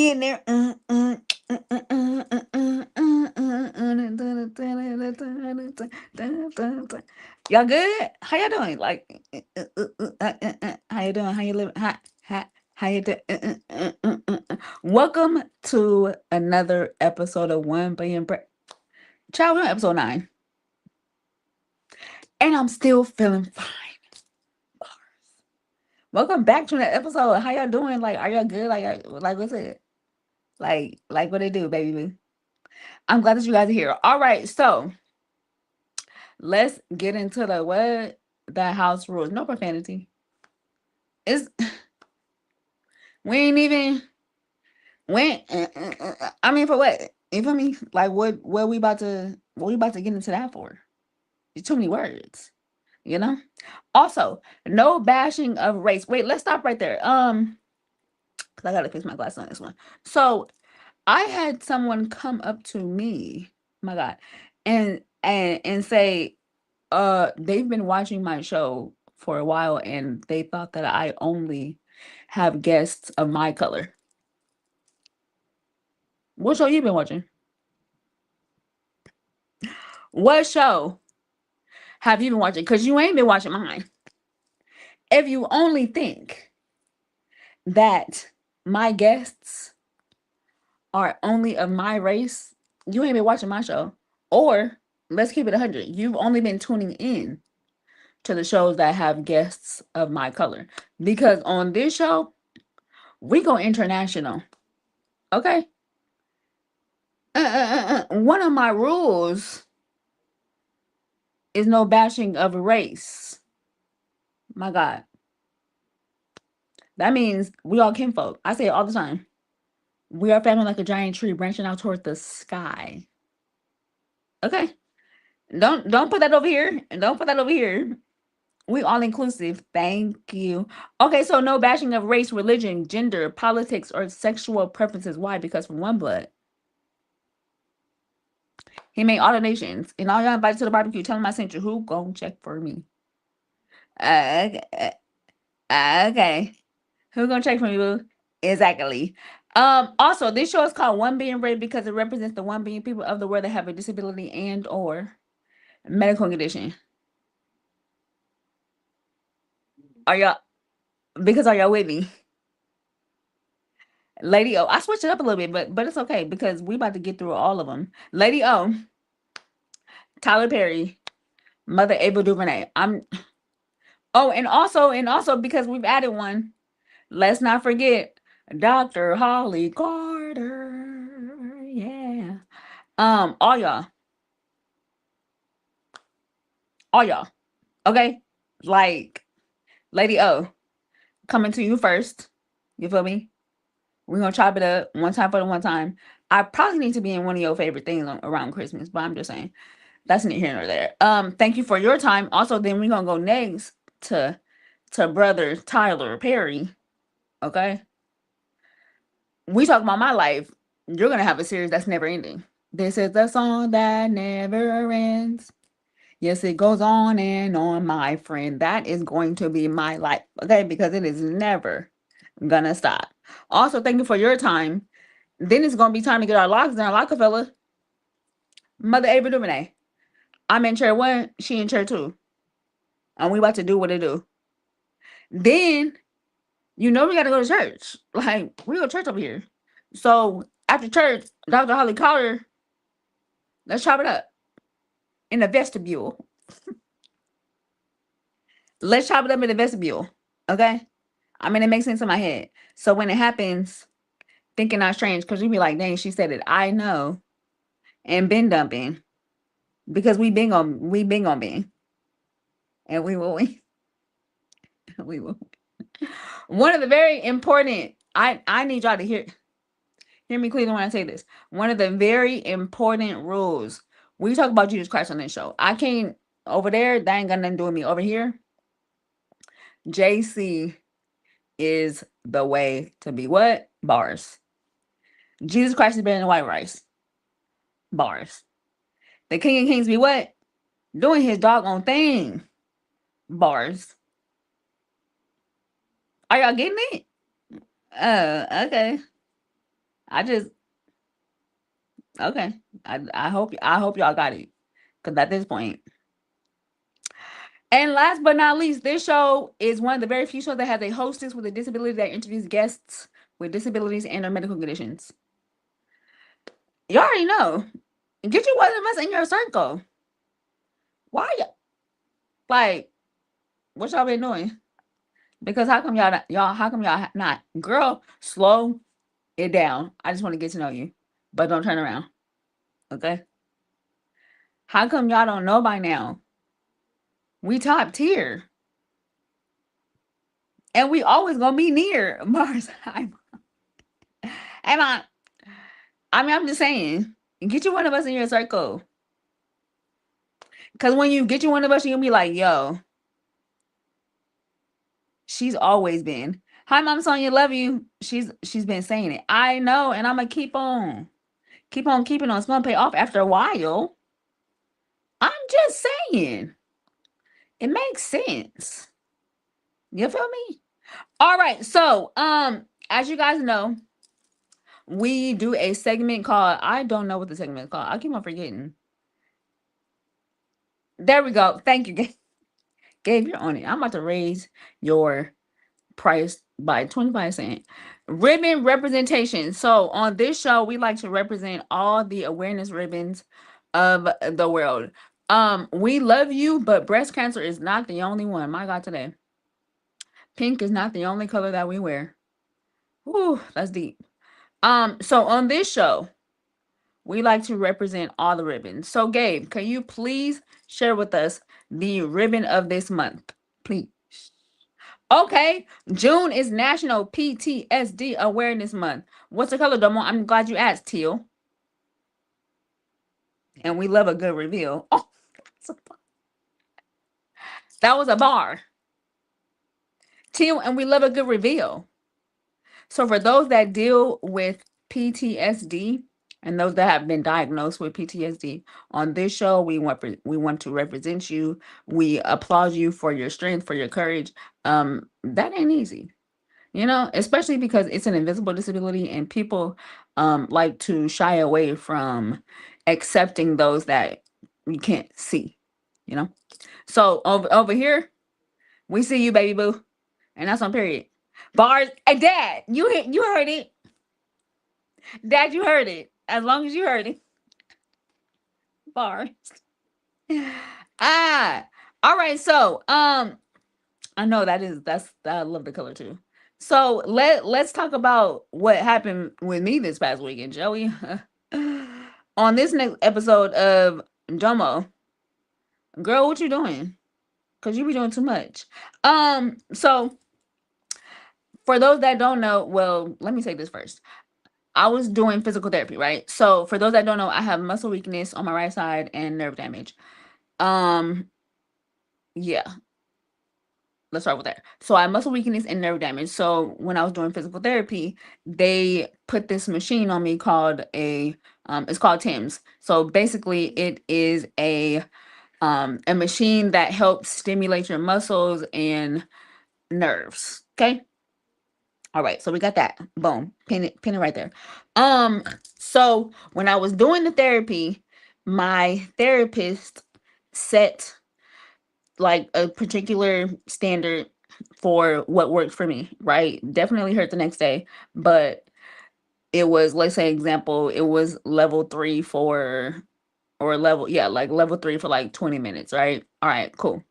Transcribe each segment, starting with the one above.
We in there. Y'all good? How y'all doing? Like, how you doing? How you living? How you doing? Welcome to another episode of One Billion Child, we're on episode 9, and I'm still feeling fine. Welcome back to that episode. How y'all doing? Like, are y'all good? Like what's it? Like what they do, baby boo. I'm glad that you guys are here. All right, so let's get into the house rules. No profanity. It's we ain't even when I mean for what? You feel me? Like what we about to get into that for? It's too many words, you know? Also, no bashing of race. Wait, let's stop right there. Because I gotta fix my glasses on this one. So I had someone come up to me, my God, and say, they've been watching my show for a while and they thought that I only have guests of my color. What show you been watching? What show have you been watching? Because you ain't been watching mine. If you only think that my guests are only of my race, you ain't been watching my show. Or let's keep it 100. You've only been tuning in to the shows that have guests of my color. Because on this show, we go international. Okay? One of my rules is no bashing of race. My God. That means we all kinfolk. I say it all the time. We are family like a giant tree branching out toward the sky. Okay? Don't put that over here. And don't put that over here. We all inclusive. Thank you. Okay, so no bashing of race, religion, gender, politics, or sexual preferences. Why? Because from one blood. He made all the nations. And all y'all invited to the barbecue. Tell him I sent you. Who gon' check for me? Okay. Okay. Who gonna check for me, boo? Exactly. Also, this show is called One Being Brave because it represents the 1 billion people of the world that have a disability and or medical condition. Are y'all are y'all with me? Lady O, I switched it up a little bit, but it's okay because we about to get through all of them. Lady O, Tyler Perry, Mother Ava DuVernay. And also because we've added one, let's not forget Dr. Holly Carter. Yeah. All y'all. All y'all. Okay? Like Lady O, coming to you first. You feel me? We're gonna chop it up one time for the one time. I probably need to be in one of your favorite things around Christmas, but I'm just saying that's neither here nor there. Thank you for your time. Also, then we're gonna go next to brother Tyler Perry. Okay, we talk about my life. You're gonna have a series that's never ending. This is the song that never ends. Yes, it goes on and on, my friend. That is going to be my life, okay? Because it is never gonna stop. Also, thank you for your time. Then it's gonna be time to get our locks down, Rockefeller. Mother Ava DuVernay. I'm in chair 1, she in chair 2. And we about to do what it do. Then you know we gotta go to church. Like, we go to church over here. So after church, Dr. Holly Carter, let's chop it up in the vestibule. Let's chop it up in the vestibule. Okay? I mean, it makes sense in my head. So when it happens, thinking not strange, because you be like, dang, she said it. I know. And been dumping. Because we been on being. And we will win. We will. One of the very important, I need y'all to hear me clearly when I say this. One of the very important rules. We talk about Jesus Christ on this show. I can't over there, that ain't got nothing to do with me. Over here, JC is the way to be what? Bars. Jesus Christ is better than white rice. Bars. The King of Kings be what? Doing his doggone thing. Bars. Are y'all getting it? Okay. I just okay. I hope y'all got it. Cause at this point. And last but not least, this show is one of the very few shows that has a hostess with a disability that interviews guests with disabilities and or medical conditions. You already know. Get you one of us in your circle. Why like what y'all been doing? Because how come y'all not? Girl, slow it down. I just want to get to know you. But don't turn around. Okay? How come y'all don't know by now? We top tier. And we always gonna be near Mars. Am I mean, I'm just saying, get you one of us in your circle. Cause when you get you one of us, you're gonna be like, yo, she's always been. Hi, Mom Sonia, love you. She's been saying it. I know, and I'm gonna keep on keeping on. It's gonna pay off after a while. I'm just saying. It makes sense. You feel me? All right. So, as you guys know, we do a segment called I don't know what the segment is called. I keep on forgetting. There we go. Thank you, Gabe. You're on it. I'm about to raise your price by 25 cents. Ribbon representation. So on this show, we like to represent all the awareness ribbons of the world. We love you, but breast cancer is not the only one. My God, today. Pink is not the only color that we wear. Whew, that's deep. So on this show, we like to represent all the ribbons. So Gabe, can you please share with us the ribbon of this month? Please. Okay, June is National PTSD Awareness Month. What's the color, Domo? I'm glad you asked, teal. And we love a good reveal. Oh, that was a bar. Teal, and we love a good reveal. So for those that deal with PTSD and those that have been diagnosed with PTSD, on this show we want to represent you. We applaud you for your strength, for your courage. That ain't easy. Especially because it's an invisible disability and people like to shy away from accepting those that you can't see, you know? So over here, we see you, baby boo. And that's on period. Bars, hey, Dad, you heard it. Dad, you heard it. As long as you heard it. Bars. Ah. All right, so I know that's I love the color too. So let's talk about what happened with me this past weekend, Joey. On this next episode of Domo, girl, what you doing? Cause you be doing too much. So for those that don't know, well, let me say this first. I was doing physical therapy, right? So for those that don't know, I have muscle weakness on my right side and nerve damage. Um, yeah, let's start with that. So I have muscle weakness and nerve damage. So when I was doing physical therapy, they put this machine on me called it's called Tim's. So basically it is a machine that helps stimulate your muscles and nerves. Okay. All right. So we got that. Boom. Pin it right there. So when I was doing the therapy, my therapist set like a particular standard for what worked for me, right? Definitely hurt the next day, but it was, let's say example, it was level 3 for or level, yeah, like level 3 for like 20 minutes, right? All right, cool.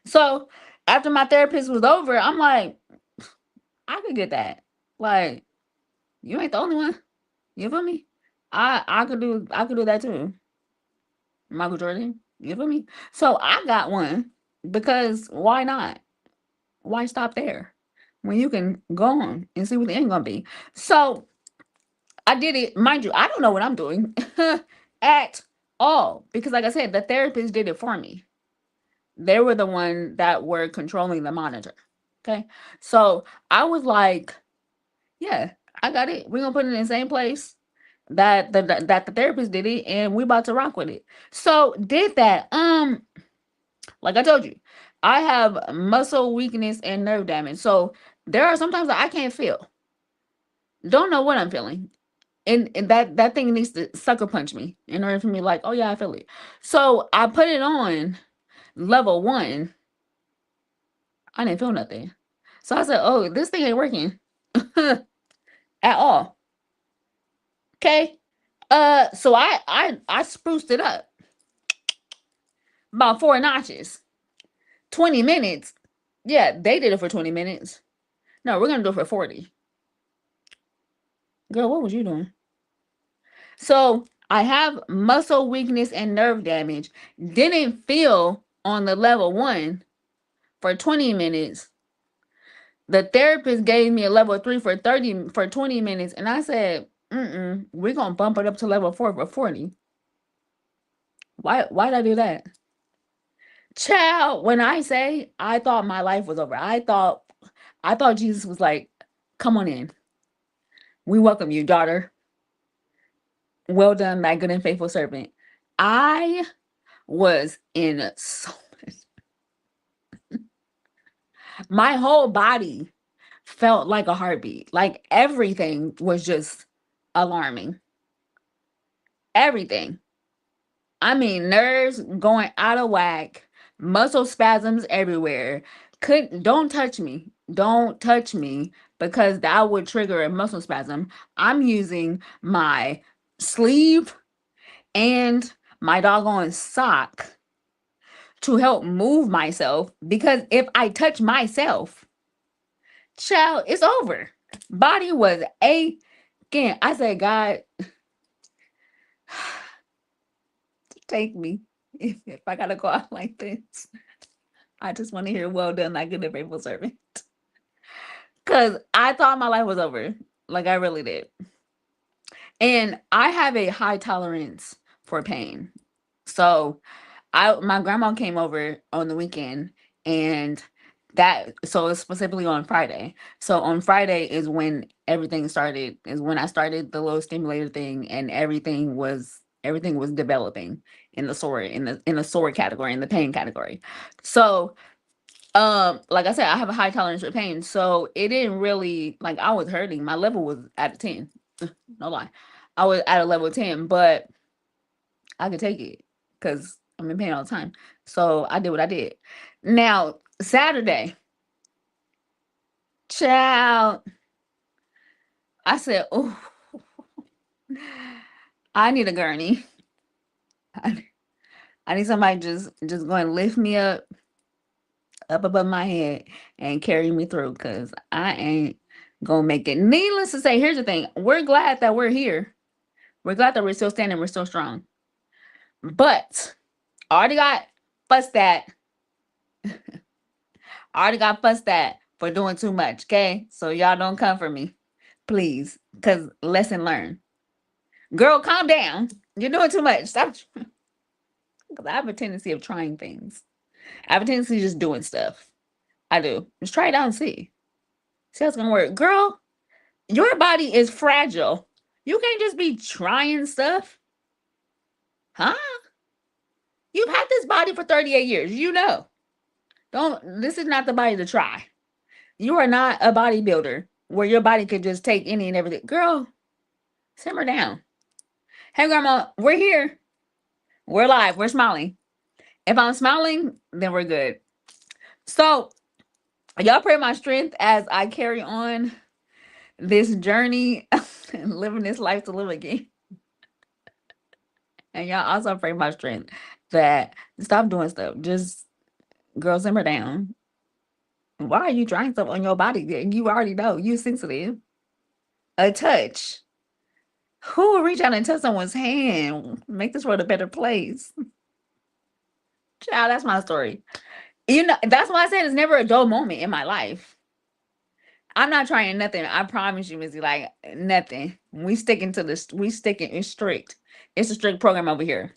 So after my therapist was over, I'm like, I could get that. Like, you ain't the only one. You feel me? I could do that too. Michael Jordan. You feel me? So I got one because why not? Why stop there when you can go on and see what the end gonna be? So I did it. Mind you, I don't know what I'm doing at all because, like I said, the therapist did it for me. They were the one that were controlling the monitor. Okay, so I was like, yeah, I got it. We're gonna put it in the same place that the therapist did it, and we about to rock with it. So did that. Like I told you, I have muscle weakness and nerve damage. So there are sometimes that I can't feel. Don't know what I'm feeling. And that thing needs to sucker punch me in order for me like, oh yeah, I feel it. So I put it on level 1. I didn't feel nothing. So I said, oh, this thing ain't working at all. Okay. So I spruced it up about 4 notches. 20 minutes. Yeah, they did it for 20 minutes. No, we're gonna do it for 40. Girl, what was you doing? So I have muscle weakness and nerve damage. Didn't feel on the level 1 for 20 minutes. The therapist gave me a level 3 for 20 minutes, and I said, we're gonna bump it up to level 4 for 40. Why did I do that? Child, when I say I thought my life was over, I thought Jesus was like, come on in. We welcome you, daughter. Well done, my good and faithful servant. I was in so much. My whole body felt like a heartbeat. Like everything was just alarming. Everything. I mean, nerves going out of whack, muscle spasms everywhere. Don't touch me. Don't touch me because that would trigger a muscle spasm. I'm using my sleeve and my doggone sock to help move myself because if I touch myself, child, it's over. Body was aching. I said, God, take me if I gotta go out like this. I just want to hear well done, like good and faithful servant. Because I thought my life was over. Like I really did. And I have a high tolerance for pain. So my grandma came over on the weekend and so it's specifically on Friday. So on Friday is when everything started, is when I started the little stimulator thing and everything was developing in the sore category, in the pain category. So like I said, I have a high tolerance for pain. So it didn't really like I was hurting. My level was at a 10. No lie. I was at a level 10, but I could take it because I'm in pain all the time. So I did what I did. Now, Saturday, child, I said, oh, I need a gurney. I, I need somebody just going to lift me up above my head and carry me through because I ain't gonna make it. Needless to say, here's the thing. We're glad that we're here. We're glad that we're still standing, we're still strong. But I already got fussed at. I already got fussed at for doing too much. Okay. So y'all don't come for me. Please. Cause lesson learned. Girl, calm down. You're doing too much. Stop. Because I have a tendency of trying things. I have a tendency of just doing stuff. I do. Just try it out and see. See how it's gonna work. Girl, your body is fragile. You can't just be trying stuff. Huh? You've had this body for 38 years. You know. This is not the body to try. You are not a bodybuilder where your body could just take any and everything. Girl, simmer down. Hey, grandma, we're here. We're live. We're smiling. If I'm smiling, then we're good. So, y'all pray my strength as I carry on this journey and living this life to live again. And y'all also pray my strength that stop doing stuff. Just, girl, simmer down. Why are you trying stuff on your body? You already know. You sensitive. A touch. Who will reach out and touch someone's hand? Make this world a better place. Child, that's my story. You know, that's why I said it's never a dull moment in my life. I'm not trying nothing. I promise you, Missy, like nothing. We sticking to this. We sticking. It's strict. It's a strict program over here.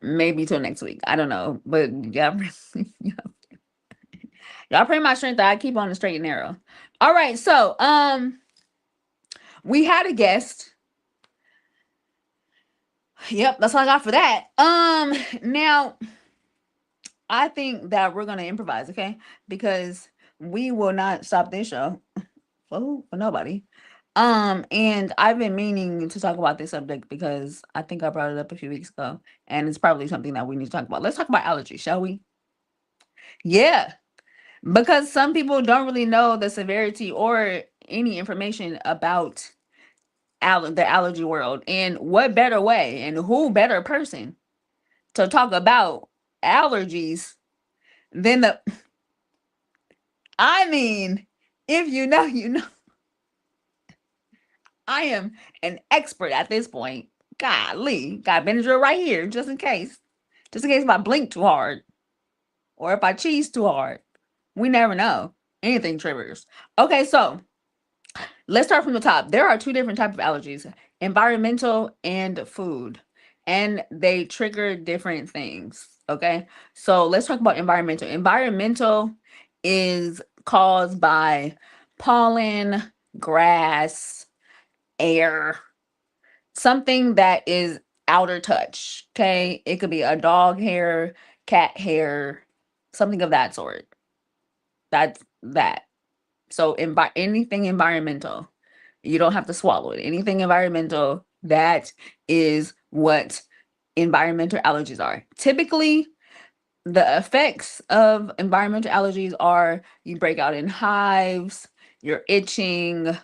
Maybe till next week. I don't know. But y'all, y'all pray my strength that I keep on the straight and narrow. All right. So, we had a guest. Yep, that's all I got for that. Now I think that we're gonna improvise, okay? Because we will not stop this show. Oh, for nobody. And I've been meaning to talk about this subject because I think I brought it up a few weeks ago, and it's probably something that we need to talk about. Let's talk about allergies, shall we? Yeah, because some people don't really know the severity or any information about the allergy world. And what better way and who better person to talk about allergies than the I mean, if you know, you know. I am an expert at this point. Golly, got Benadryl right here, just in case. Just in case if I blink too hard or if I cheese too hard. We never know. Anything triggers. Okay, so let's start from the top. There are two different types of allergies: environmental and food, and they trigger different things. Okay, so let's talk about environmental. Environmental is caused by pollen, grass, air, something that is outer touch. Okay, it could be a dog hair, cat hair, something of that sort. That's that. So anything environmental, you don't have to swallow it. Anything environmental, that is what environmental allergies are. Typically, the effects of environmental allergies are you break out in hives, you're itching,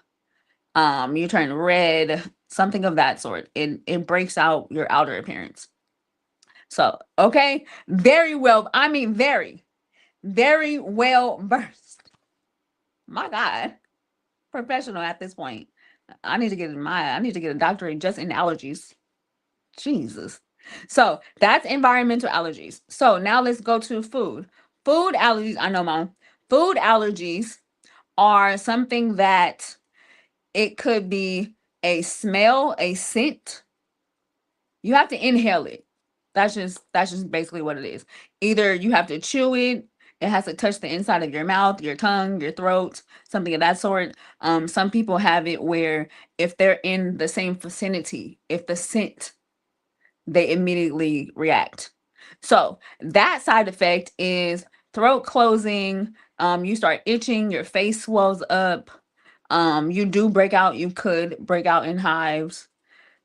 you turn red, something of that sort. It breaks out your outer appearance. So, okay, very well, I mean very well versed. My God, professional at this point. I need to get a doctorate just in allergies. Jesus. So that's environmental allergies. So now let's go to food. Food allergies, I know mom. Food allergies are something that it could be a smell, a scent. You have to inhale it. That's just basically what it is. Either you have to chew it, it has to touch the inside of your mouth, your tongue, your throat, something of that sort. Some people have it where if they're in the same vicinity, if the scent, they immediately react. So that side effect is throat closing. You start itching, your face swells up. You do break out. You could break out in hives.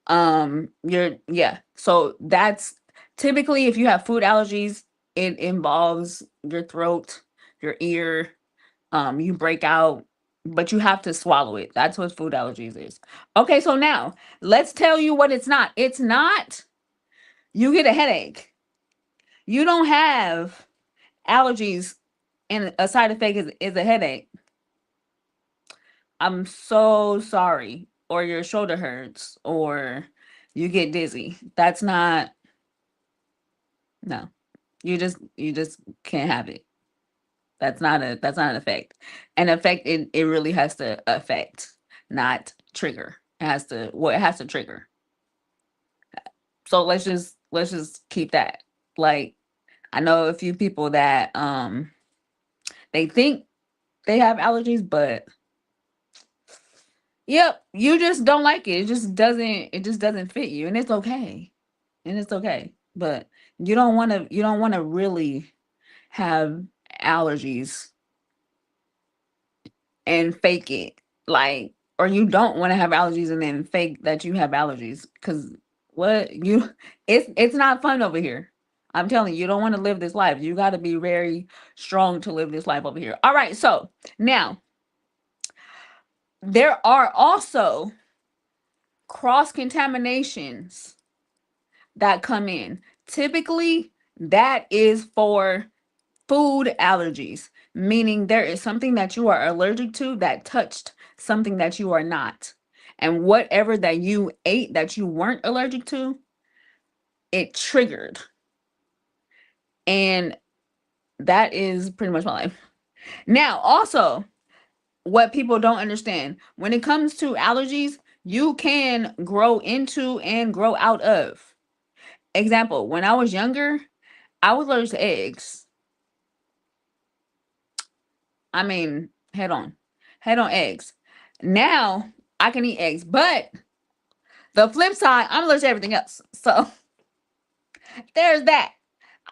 You're yeah. So that's typically if you have food allergies, it involves your throat, your ear. You break out, but you have to swallow it. That's what food allergies is. Okay, so now let's tell you what it's not. It's not you get a headache. You don't have allergies, and a side effect is a headache. I'm so sorry. Or your shoulder hurts, or you get dizzy. That's not, no. You just can't have it. That's not an effect. An effect, it really has to affect, not trigger. It has to trigger. So let's just keep that. Like, I know a few people that they think they have allergies, but yep, you just don't like it. It just doesn't fit you, and it's okay. And it's okay. But you don't want to really have allergies and fake it. Like, or you don't want to have allergies and then fake that you have allergies, cuz what you it's not fun over here. I'm telling you, you don't want to live this life. You got to be very strong to live this life over here. All right, so now there are also cross contaminations that come in. Typically, that is for food allergies, meaning there is something that you are allergic to that touched something that you are not. And whatever that you ate that you weren't allergic to, it triggered. And that is pretty much my life. Now, also, what people don't understand when it comes to allergies, you can grow into and grow out of. Example, when I was younger, I was allergic to eggs. I mean, head on eggs. Now I can eat eggs, but the flip side, I'm allergic to everything else. So there's that.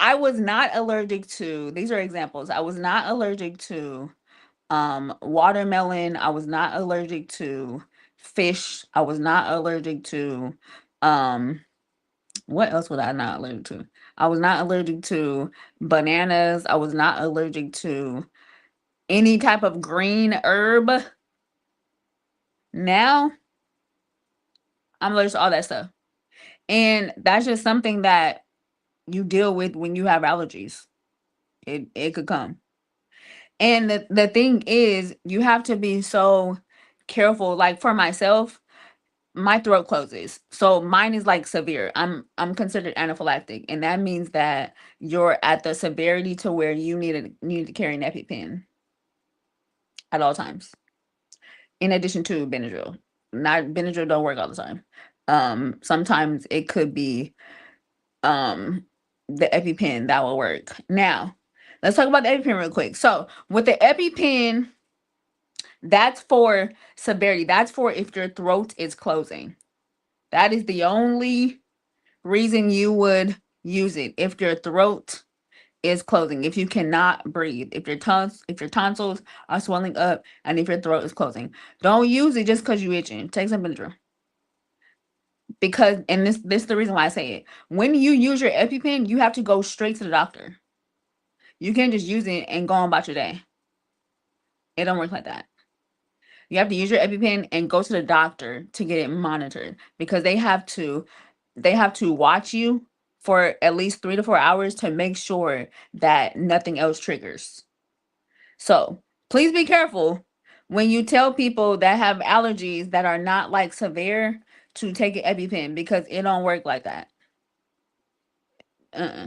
I was not allergic to, these are examples. I was not allergic to watermelon. I was not allergic to fish. I was not allergic to um what else was I not allergic to? I was not allergic to bananas. I was not allergic to any type of green herb. Now I'm allergic to all that stuff. And that's just something that you deal with when you have allergies. It could come. And the thing is, you have to be so careful. Like for myself, my throat closes. So mine is like severe. I'm considered anaphylactic, and that means that you're at the severity to where you need to carry an EpiPen at all times. In addition to Benadryl. Not Benadryl don't work all the time. Sometimes it could be um the EpiPen that will work. Now, let's talk about the EpiPen real quick. So with the EpiPen, that's for severity. That's for if your throat is closing. That is the only reason you would use it. If your throat is closing, if you cannot breathe, if your tonsils are swelling up, and if your throat is closing. Don't use it just because you itching. Take some Benadryl. Because, and this is the reason why I say it. When you use your EpiPen, you have to go straight to the doctor. You can't just use it and go on about your day. It don't work like that. You have to use your EpiPen and go to the doctor to get it monitored, because they have to watch you for at least 3 to 4 hours to make sure that nothing else triggers. So please be careful when you tell people that have allergies that are not like severe to take an EpiPen, because it don't work like that. uh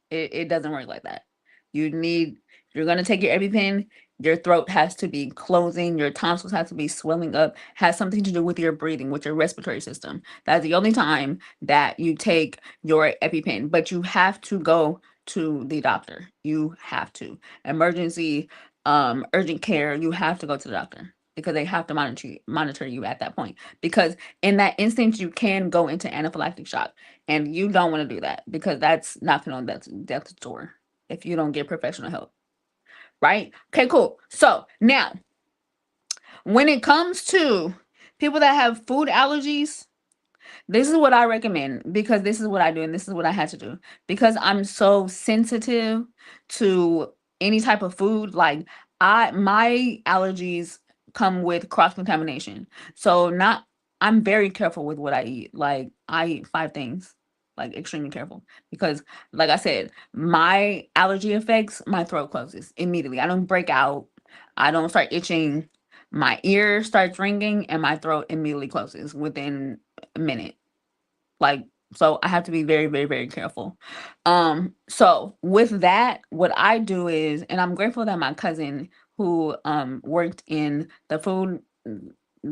it doesn't work like that. If you're gonna take your EpiPen, your throat has to be closing, your tonsils has to be swelling up, has something to do with your breathing, with your respiratory system. That's the only time that you take your EpiPen, but you have to go to the doctor. You have to. Emergency, urgent care, you have to go to the doctor, because they have to monitor you at that point. Because in that instance, you can go into anaphylactic shock. And you don't want to do that, because that's knocking on death's door if you don't get professional help. Right? Okay, cool. So now, when it comes to people that have food allergies, this is what I recommend, because this is what I do and this is what I had to do. Because I'm so sensitive to any type of food, like my allergies come with cross contamination. So not I'm very careful with what I eat. Like I eat 5 things. Like extremely careful, because like I said, my allergy affects my throat closes immediately. I don't break out. I don't start itching. My ear starts ringing and my throat immediately closes within a minute. Like, so I have to be very, very, very careful. So with that, what I do is, and I'm grateful that my cousin who worked in the food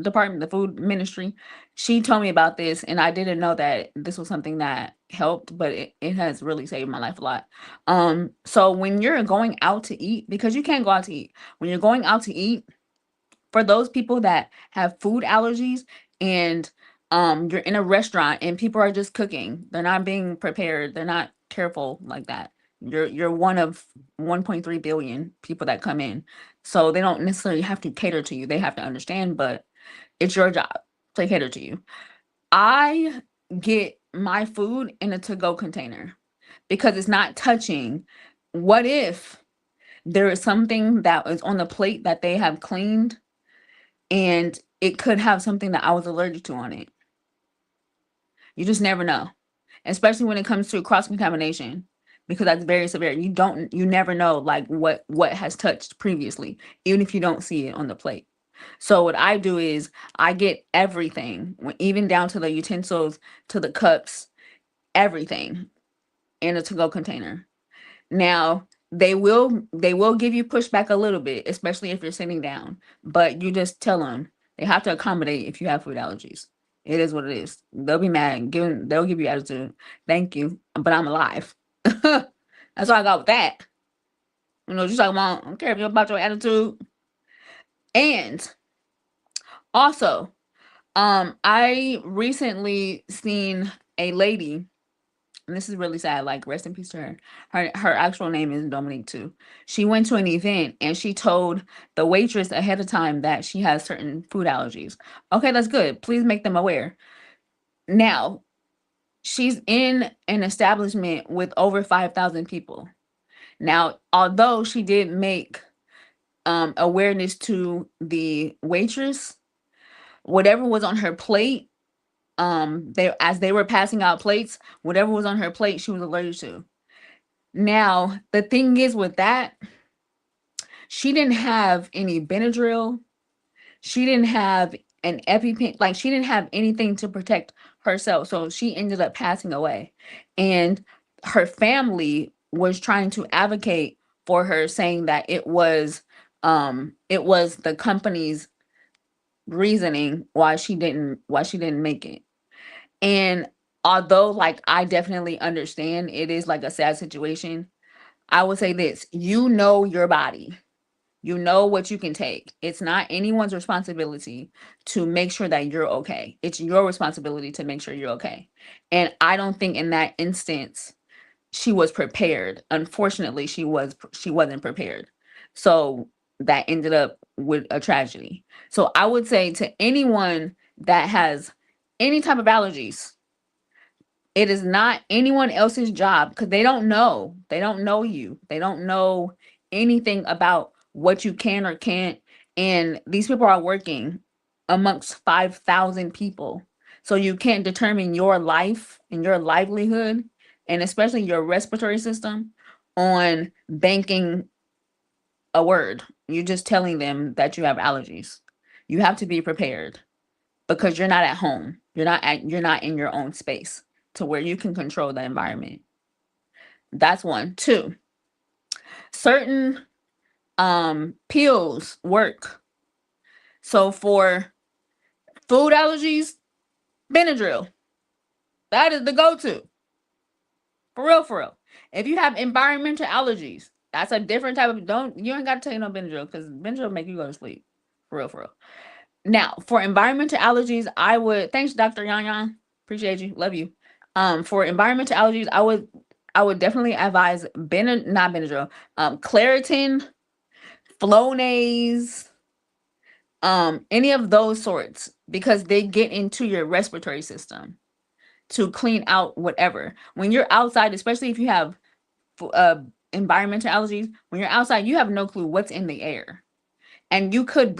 department, the food ministry, she told me about this, and I didn't know that this was something that helped, but it has really saved my life a lot. So when you're going out to eat, because you can't go out to eat, when you're going out to eat, for those people that have food allergies, and you're in a restaurant and people are just cooking, they're not being prepared, they're not careful like that. You're one of 1.3 billion people that come in, so they don't necessarily have to cater to you, they have to understand, but it's your job to cater to you. I get my food in a to-go container, because it's not touching. What if there is something that is on the plate that they have cleaned, and it could have something that I was allergic to on it? You just never know, especially when it comes to cross contamination, because that's very severe. You never know like what has touched previously, even if you don't see it on the plate. So what I do is I get everything, even down to the utensils, to the cups, everything in a to-go container. Now, they will give you pushback a little bit, especially if you're sitting down, but you just tell them they have to accommodate if you have food allergies. It is what it is. They'll be mad. They'll give you attitude. Thank you, but I'm alive. That's all I got with that. Just like, Mom, I don't care about your attitude. And also, I recently seen a lady and this is really sad, like rest in peace to her. Her actual name is Dominique too. She went to an event and she told the waitress ahead of time that she has certain food allergies. Okay, that's good. Please make them aware. Now, she's in an establishment with over 5,000 people. Now, although she did make awareness to the waitress, whatever was on her plate, they as they were passing out plates, whatever was on her plate, she was allergic to. Now, the thing is with that, she didn't have any Benadryl. She didn't have an EpiPen. Like, she didn't have anything to protect herself. So she ended up passing away. And her family was trying to advocate for her, saying that it was the company's reasoning why she didn't make it. And although, like, I definitely understand it is like a sad situation, I would say this: you know your body. You know what you can take. It's not anyone's responsibility to make sure that you're okay. It's your responsibility to make sure you're okay. And I don't think in that instance she was prepared. Unfortunately, she wasn't prepared. So that ended up with a tragedy. So I would say to anyone that has any type of allergies, it is not anyone else's job, because they don't know. They don't know you. They don't know anything about what you can or can't. And these people are working amongst 5,000 people. So you can't determine your life and your livelihood, and especially your respiratory system, on banking a word. You're just telling them that you have allergies. You have to be prepared, because you're not at home. You're not in your own space to where you can control the environment. That's one. Two, certain pills work. So for food allergies, Benadryl. That is the go-to. For real, for real. If you have environmental allergies, that's a different type of, don't, you ain't got to take no Benadryl, because Benadryl make you go to sleep. For real, for real. Now, for environmental allergies, I would, thanks Dr. Yan Yan. Appreciate you. Love you. For environmental allergies, I would definitely advise not Benadryl, Claritin, Flonase, any of those sorts, because they get into your respiratory system to clean out whatever. When you're outside, especially if you have environmental allergies, when you're outside, you have no clue what's in the air. And you could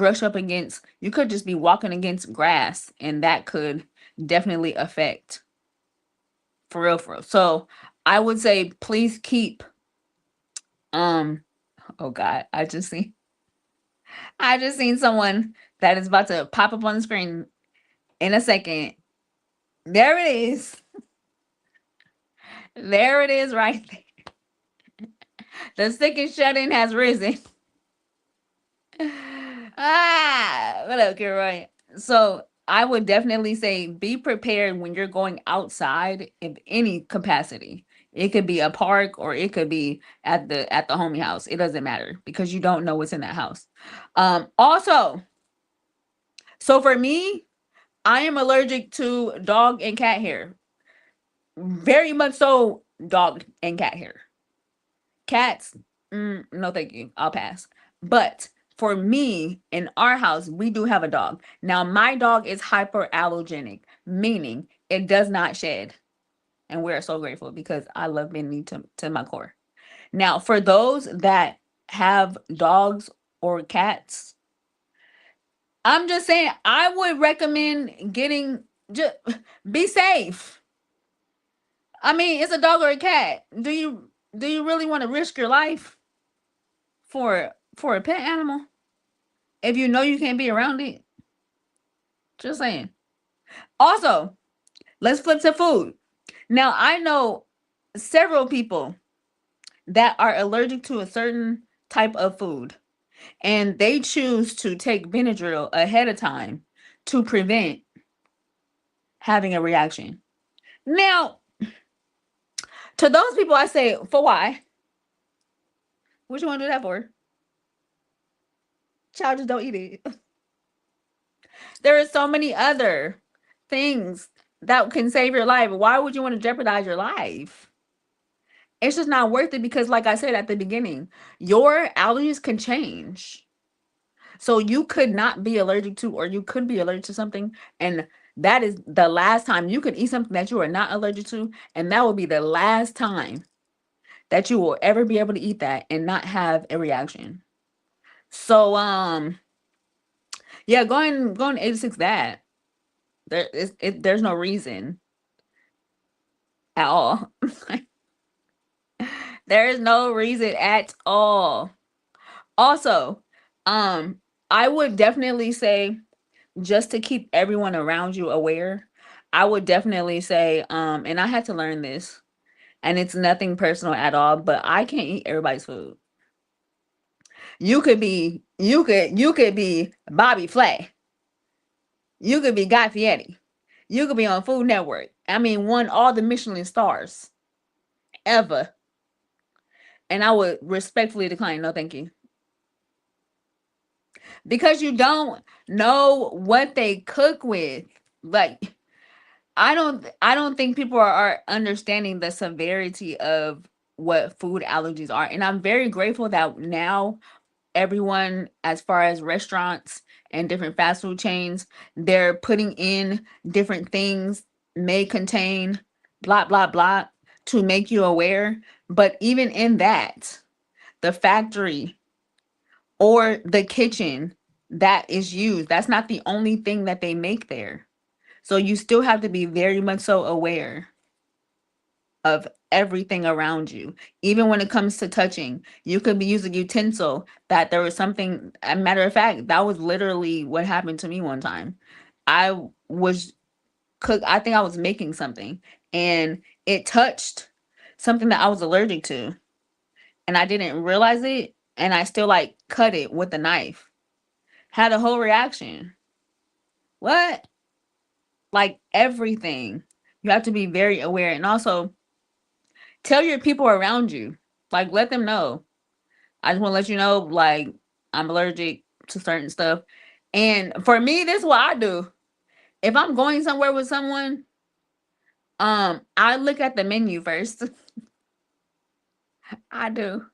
you could just be walking against grass, and that could definitely affect. For real, for real. So I would say please keep, um, oh God, I just seen someone that is about to pop up on the screen in a second. There it is. There it is right there. The sick and shut in has risen. What up, Kilroy? So I would definitely say be prepared when you're going outside in any capacity. It could be a park, or it could be at the homie house. It doesn't matter, because you don't know what's in that house. Also, so for me, I am allergic to dog and cat hair. Very much so, dog and cat hair. Cats, no thank you. I'll pass. But for me, in our house, we do have a dog. Now, my dog is hyperallergenic, meaning it does not shed. And we're so grateful, because I love Benny to my core. Now, for those that have dogs or cats, I'm just saying, I would recommend getting, just be safe. I mean, it's a dog or a cat. Do you really want to risk your life for a pet animal if you know you can't be around it? Just saying. Also, let's flip to food. Now, I know several people that are allergic to a certain type of food, and they choose to take Benadryl ahead of time to prevent having a reaction. Now, to those people, I say, for why? What you want to do that for? Child, just don't eat it. There are so many other things that can save your life. Why would you want to jeopardize your life? It's just not worth it because, like I said at the beginning, your allergies can change. So you could not be allergic to, or you could be allergic to something, and that is the last time you could eat something that you are not allergic to, and that will be the last time that you will ever be able to eat that and not have a reaction. So yeah, going 86 that there's no reason at all. There is no reason at all. Also, um, I would definitely say, just to keep everyone around you aware, I would definitely say, and I had to learn this, and it's nothing personal at all, but I can't eat everybody's food. You could be Bobby Flay. You could be Guy Fieri. You could be on Food Network. I mean, won all the Michelin stars ever. And I would respectfully decline. No, thank you. Because you don't know what they cook with. Like, I don't think people are understanding the severity of what food allergies are. And I'm very grateful that now everyone, as far as restaurants and different fast food chains, they're putting in different things may contain blah blah blah to make you aware. But even in that, the factory or the kitchen that is used, that's not the only thing that they make there. So you still have to be very much so aware of everything around you. Even when it comes to touching, you could be using utensil that there was something, a matter of fact, that was literally what happened to me one time. I was I think I was making something, and it touched something that I was allergic to, and I didn't realize it, and I still like cut it with a knife. Had a whole reaction. What? Like everything. You have to be very aware, and also tell your people around you. Like, let them know. I just want to let you know, like, I'm allergic to certain stuff. And for me, this is what I do. If I'm going somewhere with someone, I look at the menu first. I do.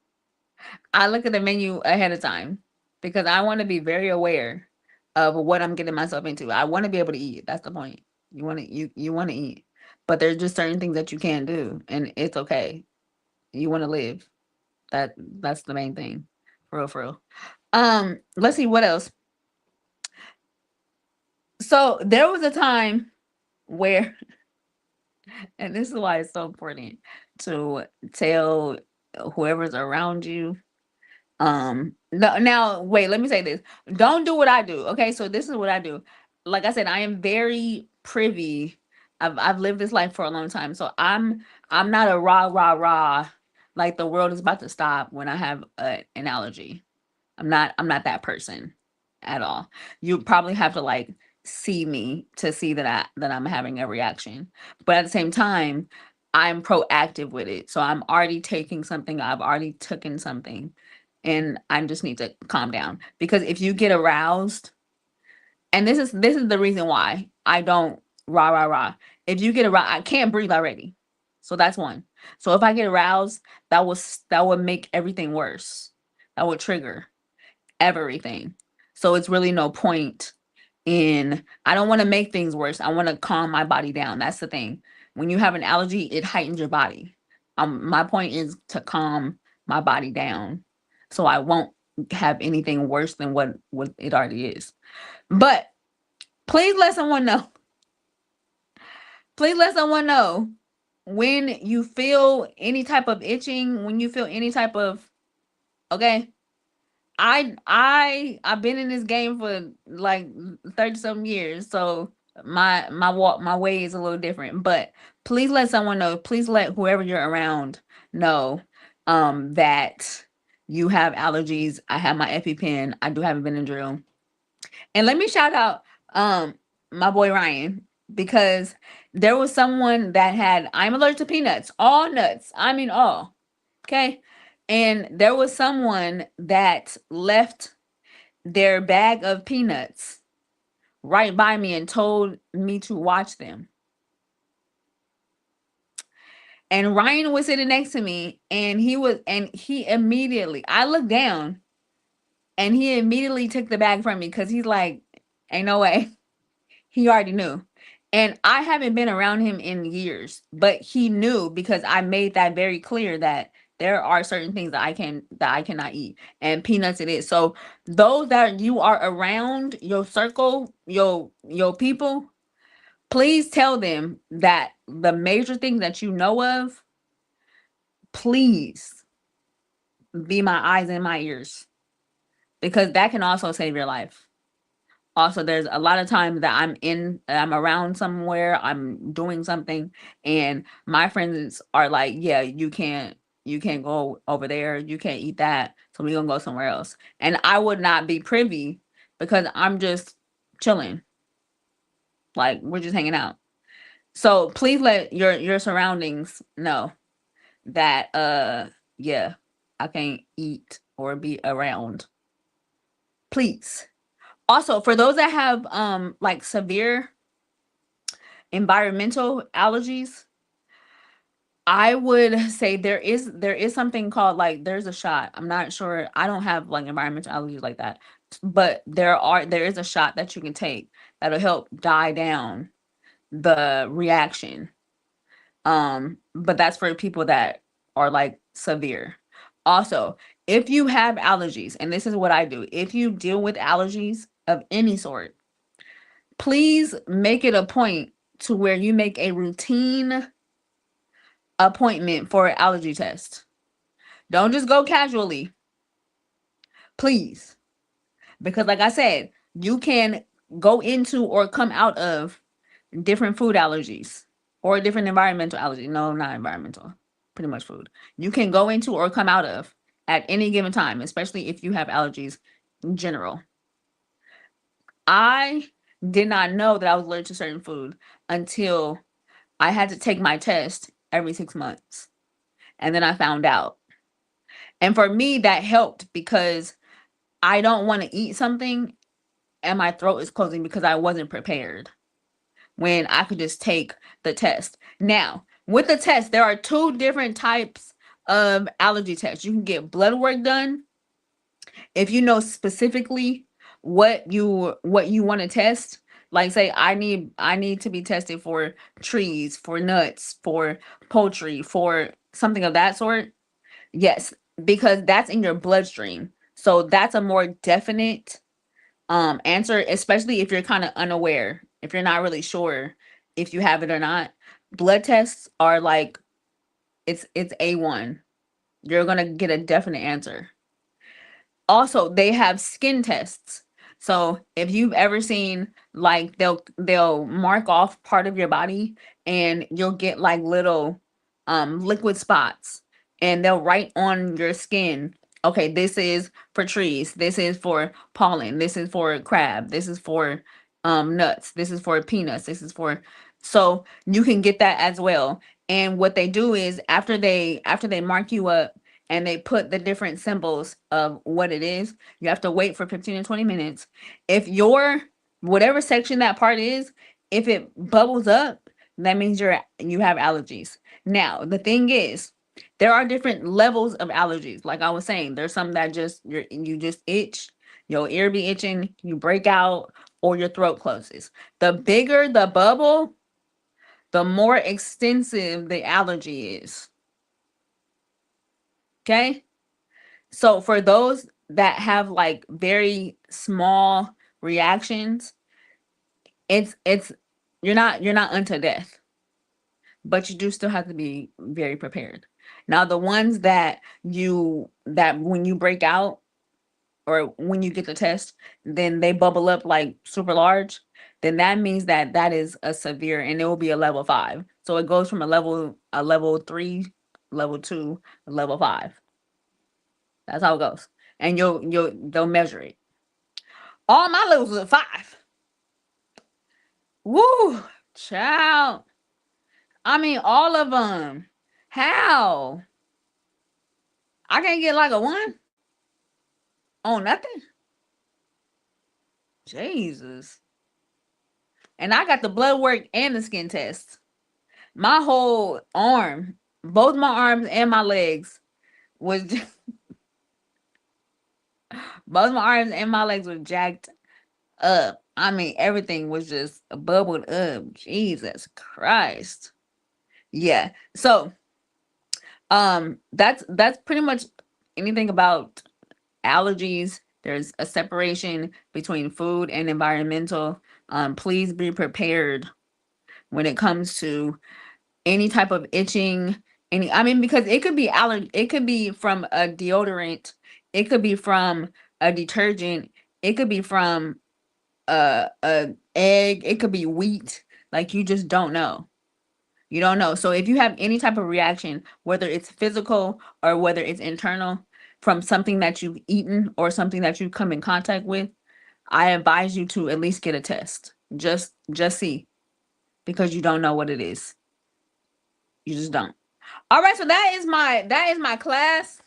I look at the menu ahead of time because I want to be very aware of what I'm getting myself into. I want to be able to eat. That's the point. You want to eat. But there's just certain things that you can't do, and it's okay. You want to live. That's the main thing. For real, for real. Let's see what else. So there was a time where, and this is why it's so important to tell whoever's around you. No, now wait, let me say this. Don't do what I do. Okay, so this is what I do. Like I said, I am very privy. I've lived this life for a long time, so I'm not a rah rah rah, like the world is about to stop when I have an allergy. I'm not that person at all. You probably have to like see me to see that I'm having a reaction. But at the same time, I'm proactive with it. So I'm already taking something, I've already taken something, and I just need to calm down. Because if you get aroused, and this is the reason why I don't rah rah rah. If you get aroused, I can't breathe already. So that's one. So if I get aroused, that would make everything worse. That would trigger everything. So it's really no point in, I don't want to make things worse. I want to calm my body down. That's the thing. When you have an allergy, it heightens your body. My point is to calm my body down so I won't have anything worse than what it already is. But please let someone know. Please let someone know when you feel any type of itching, when you feel any type of, okay, I've been in this game for like 30 some years, so my way is a little different. But please let someone know. Please let whoever you're around know that you have allergies. I have my EpiPen. I do have a Benadryl. And let me shout out my boy Ryan, because there was someone that had, I'm allergic to peanuts, all nuts. I mean all. Okay. And there was someone that left their bag of peanuts right by me and told me to watch them. And Ryan was sitting next to me, and he immediately, I looked down, and he immediately took the bag from me because he's like, ain't no way. He already knew. And I haven't been around him in years, but he knew because I made that very clear that there are certain things that I cannot eat, and peanuts it is. So those that you are around, your circle, your people, please tell them that the major thing that you know of, please be my eyes and my ears, because that can also save your life. Also, there's a lot of times that I'm around somewhere, I'm doing something, and my friends are like, yeah, you can't go over there, you can't eat that, so we're gonna go somewhere else. And I would not be privy because I'm just chilling, like we're just hanging out. So please let your surroundings know that yeah, I can't eat or be around. Please. Also, for those that have like severe environmental allergies, I would say there is something called, like, there's a shot. I'm not sure. I don't have like environmental allergies like that. But there is a shot that you can take that'll help die down the reaction. But that's for people that are like severe. Also, if you have allergies, and this is what I do, if you deal with allergies of any sort, please make it a point to where you make a routine appointment for an allergy test. Don't just go casually, please. Because, like I said, you can go into or come out of different food allergies or different environmental allergies. No, not environmental, pretty much food. You can go into or come out of at any given time, especially if you have allergies in general. I did not know that I was allergic to certain food until I had to take my test every 6 months. And then I found out. And for me, that helped because I don't want to eat something and my throat is closing because I wasn't prepared when I could just take the test. Now, with the test, there are two different types of allergy tests. You can get blood work done if you know specifically what you want to test. Like, say I need to be tested for trees, for nuts, for poultry, for something of that sort. Yes, because that's in your bloodstream. So that's a more definite answer, especially if you're kind of unaware, if you're not really sure if you have it or not. Blood tests are like, it's A1. You're going to get a definite answer. Also, they have skin tests. So if you've ever seen, like, they'll mark off part of your body, and you'll get like little liquid spots, and they'll write on your skin, okay, this is for trees, this is for pollen, this is for crab, this is for nuts, this is for peanuts, this is for, so you can get that as well. And what they do is, after they mark you up and they put the different symbols of what it is, you have to wait for 15 to 20 minutes. If your whatever section that part is, if it bubbles up, that means you have allergies. Now, the thing is, there are different levels of allergies. Like I was saying, there's some that you just itch, your ear be itching, you break out, or your throat closes. The bigger the bubble, the more extensive the allergy is. Okay? So for those that have like very small reactions, it's you're not unto death, but you do still have to be very prepared. Now, the ones that when you break out or when you get the test, then they bubble up like super large, then that means that is a severe, and it will be a level 5. So it goes from a level 3, level 2, level 5. That's how it goes. And they'll measure it. All my levels was a 5. Woo, child. I mean, all of them. How? I can't get like a 1 on nothing? Jesus. And I got the blood work and the skin test. My whole arm, both my arms and my legs was both my arms and my legs were jacked up. I mean, everything was just bubbled up. Jesus Christ. Yeah. So, that's pretty much anything about allergies. There's a separation between food and environmental. Please be prepared when it comes to any type of itching. I mean, because it could be it could be from a deodorant, it could be from a detergent, it could be from a egg, it could be wheat. Like, you just don't know. You don't know. So if you have any type of reaction, whether it's physical or whether it's internal, from something that you've eaten or something that you come in contact with, I advise you to at least get a test. Just see, because you don't know what it is. You just don't. All right, so that is my class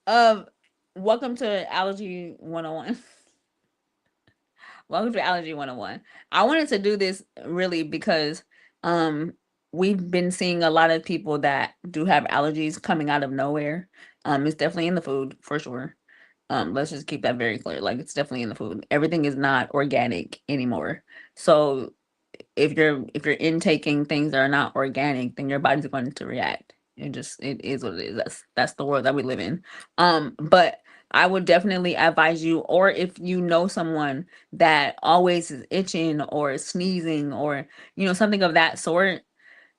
of welcome to Allergy 101. Welcome to Allergy 101. I wanted to do this really because um we've been seeing a lot of people that do have allergies coming out of nowhere. It's definitely in the food for sure. Let's just keep that very clear. Like, it's definitely in the food. Everything is not organic anymore. So if you're intaking things that are not organic, then your body's going to react. It is what it is. That's the world that we live in. But I would definitely advise you, or if you know someone that always is itching or sneezing or something of that sort,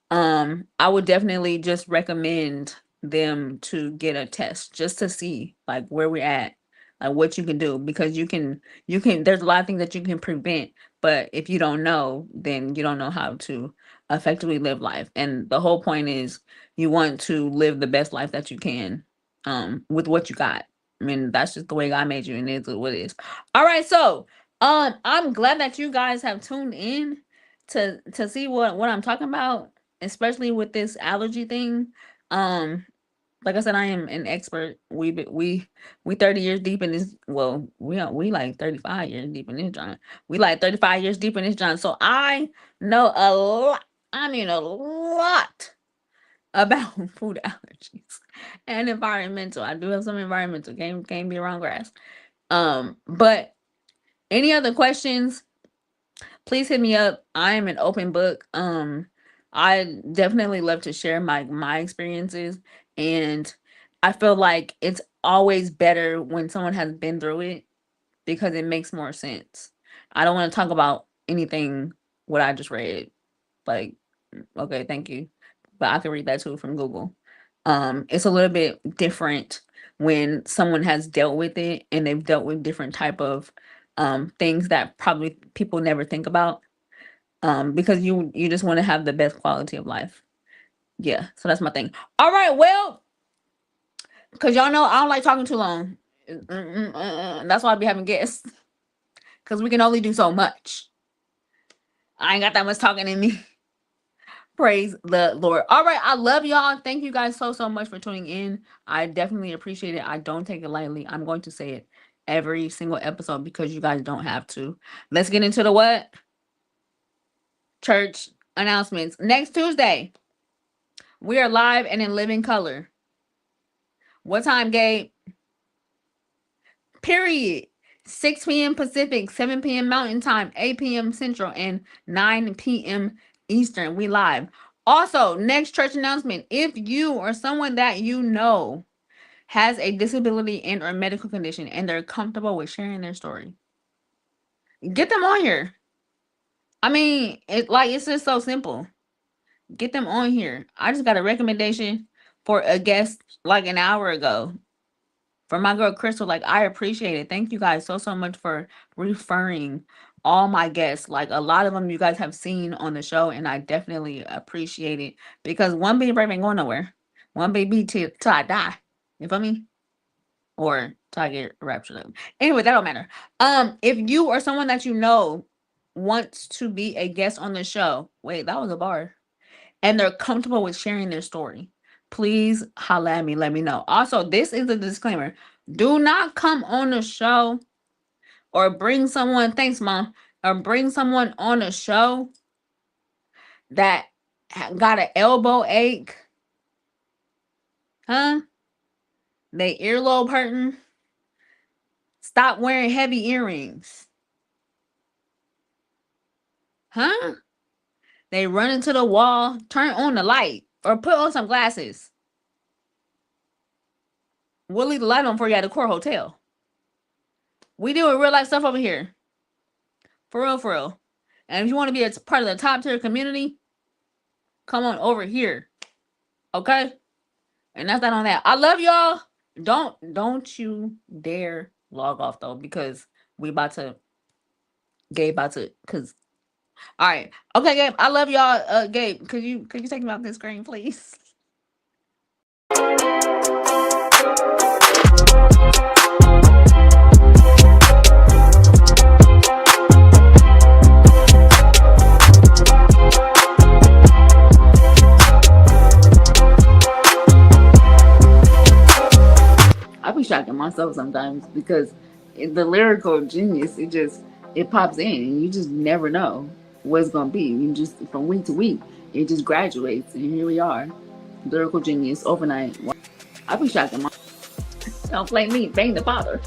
I would definitely just recommend them to get a test just to see like where we're at, like what you can do, because you can there's a lot of things that you can prevent, but if you don't know, then you don't know how to effectively live life. And the whole point is you want to live the best life that you can with what you got. I mean, that's just the way God made you, and it is what it is. All right, so I'm glad that you guys have tuned in to see what I'm talking about, especially with this allergy thing. Um, like I said, I am an expert. We 30 years deep in this. Well, we like 35 years deep in this, John. We like 35 years deep in this, John. So I know a lot. I mean, a lot about food allergies and environmental. I do have some environmental. Can't be around grass. But any other questions? Please hit me up. I am an open book. I definitely love to share my experiences, and I feel like it's always better when someone has been through it because it makes more sense. I don't want to talk about anything what I just read. Like, okay, thank you, but I can read that too from Google. It's a little bit different when someone has dealt with it and they've dealt with different type of things that probably people never think about, because you just want to have the best quality of life. Yeah, so that's my thing. All right, well, because y'all know I don't like talking too long. That's why I be having guests, because we can only do so much. I ain't got that much talking in me. Praise the Lord. All right, I love y'all. Thank you guys so much for tuning in. I definitely appreciate it. I don't take it lightly. I'm going to say it every single episode because you guys don't have to. Let's get into the what? Church announcements. Next Tuesday, we are live and in living color. What time, Gabe? Period. 6 p.m. Pacific, 7 p.m. Mountain Time, 8 p.m. Central, and 9 p.m. Eastern. We live. Also, next church announcement. If you or someone that you know has a disability and or medical condition and they're comfortable with sharing their story, get them on here. I mean, it's just so simple. Get them on here. I just got a recommendation for a guest like an hour ago from my girl Crystal. Like, I appreciate it. Thank you guys so much for referring all my guests. Like, a lot of them you guys have seen on the show, and I definitely appreciate it because one big brave ain't going nowhere. One baby till I die. You feel me? Or till I get raptured. Anyway, that don't matter. If you or someone that you know wants to be a guest on the show, wait, that was a bar, and they're comfortable with sharing their story, please holla at me. Let me know. Also, this is a disclaimer. Do not come on the show or bring someone, thanks, Mom, or bring someone on a show that got an elbow ache Huh? They earlobe hurting. Stop wearing heavy earrings. Huh? They run into the wall, turn on the light, or put on some glasses. We'll leave the light on for you at the Core Hotel. We do real life stuff over here. For real, for real. And if you want to be a part of the top tier community, come on over here. Okay? And that's that on that. I love y'all. Don't you dare log off though, because Gabe about to, cause all right. Okay, Gabe. I love y'all. Gabe, could you take me off this screen, please? I be shocking myself sometimes because the lyrical genius, it pops in and you just never know what it's gonna be. You just from week to week, it just graduates, and here we are, lyrical genius overnight. I be shocking myself. Don't blame me, bang the father.